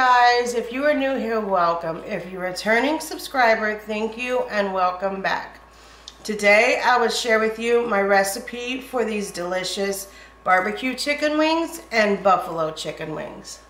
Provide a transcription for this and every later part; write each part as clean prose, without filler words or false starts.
guys, if you are new here, welcome. If you're a returning subscriber, thank you and welcome back. Today I will share with you my recipe for these delicious barbecue chicken wings and buffalo chicken wings.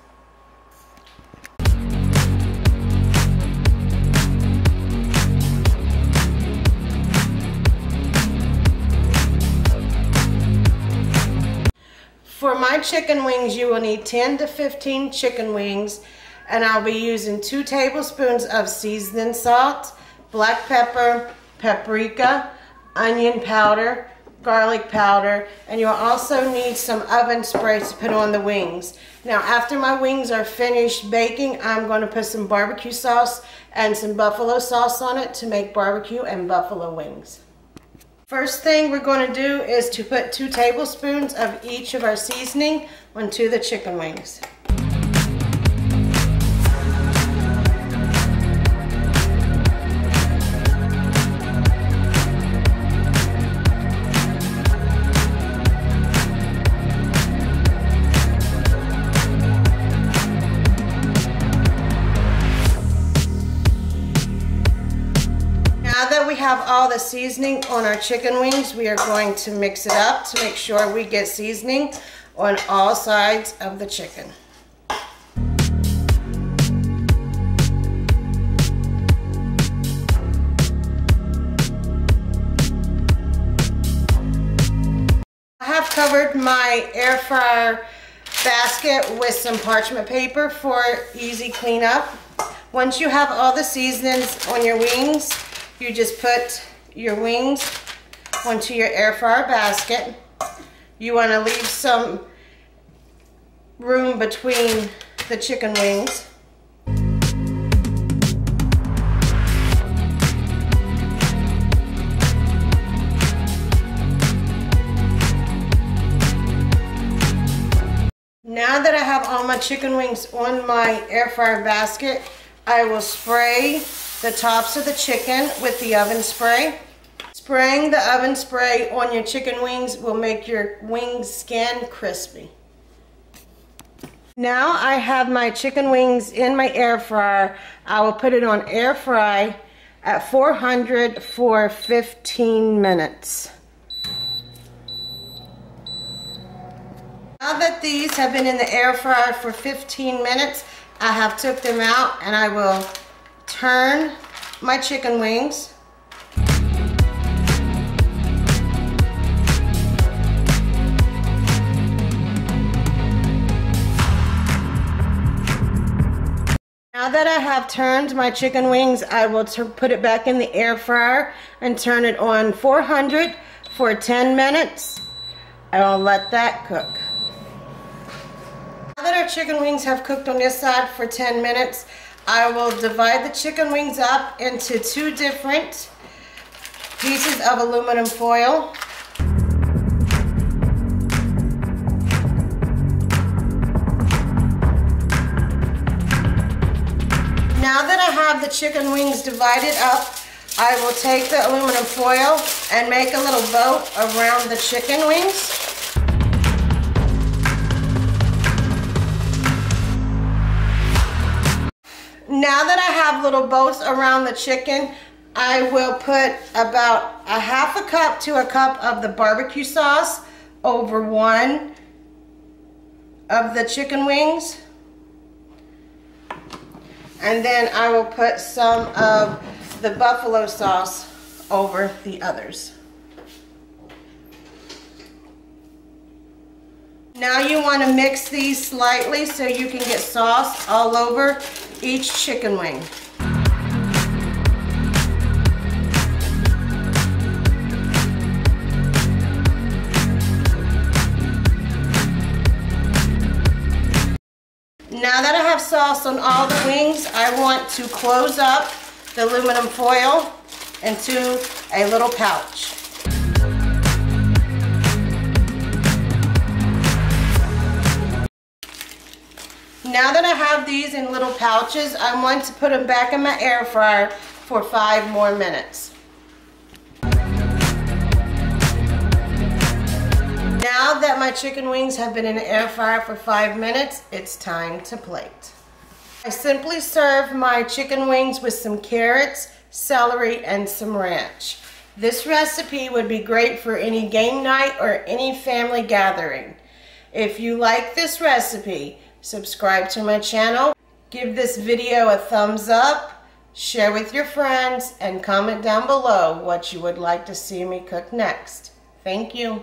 For my chicken wings, you will need 10 to 15 chicken wings, and I'll be using 2 tablespoons of seasoning salt, black pepper, paprika, onion powder, garlic powder, and you'll also need some oven spray to put on the wings. Now, after my wings are finished baking, I'm going to put some barbecue sauce and some buffalo sauce on it to make barbecue and buffalo wings. First thing we're going to do is to put 2 tablespoons of each of our seasoning onto the chicken wings. Now that we have all the seasoning on our chicken wings, we are going to mix it up to make sure we get seasoning on all sides of the chicken. I have covered my air fryer basket with some parchment paper for easy cleanup. Once you have all the seasonings on your wings, you just put your wings onto your air fryer basket. You want to leave some room between the chicken wings. Now that I have all my chicken wings on my air fryer basket, I will spray the tops of the chicken with the oven spray. Spraying the oven spray on your chicken wings will make your wing skin crispy. Now I have my chicken wings in my air fryer. I will put it on air fry at 400 for 15 minutes. Now that these have been in the air fryer for 15 minutes, I have took them out and I will turn my chicken wings. Now that I have turned my chicken wings, I will put it back in the air fryer and turn it on 400 for 10 minutes. I'll let that cook. Now that our chicken wings have cooked on this side for 10 minutes, I will divide the chicken wings up into 2 different pieces of aluminum foil. Now that I have the chicken wings divided up, I will take the aluminum foil and make a little boat around the chicken wings. Now that I have little boats around the chicken, I will put about a half a cup to a cup of the barbecue sauce over one of the chicken wings. And then I will put some of the buffalo sauce over the others. Now you want to mix these slightly so you can get sauce all over each chicken wing. Now that I have sauce on all the wings, I want to close up the aluminum foil into a little pouch. Now that I have these in little pouches, I want to put them back in my air fryer for 5 more minutes. Now that my chicken wings have been in the air fryer for 5 minutes, it's time to plate. I simply serve my chicken wings with some carrots, celery, and some ranch. This recipe would be great for any game night or any family gathering. If you like this recipe, subscribe to my channel, give this video a thumbs up, share with your friends, and comment down below what you would like to see me cook next. Thank you.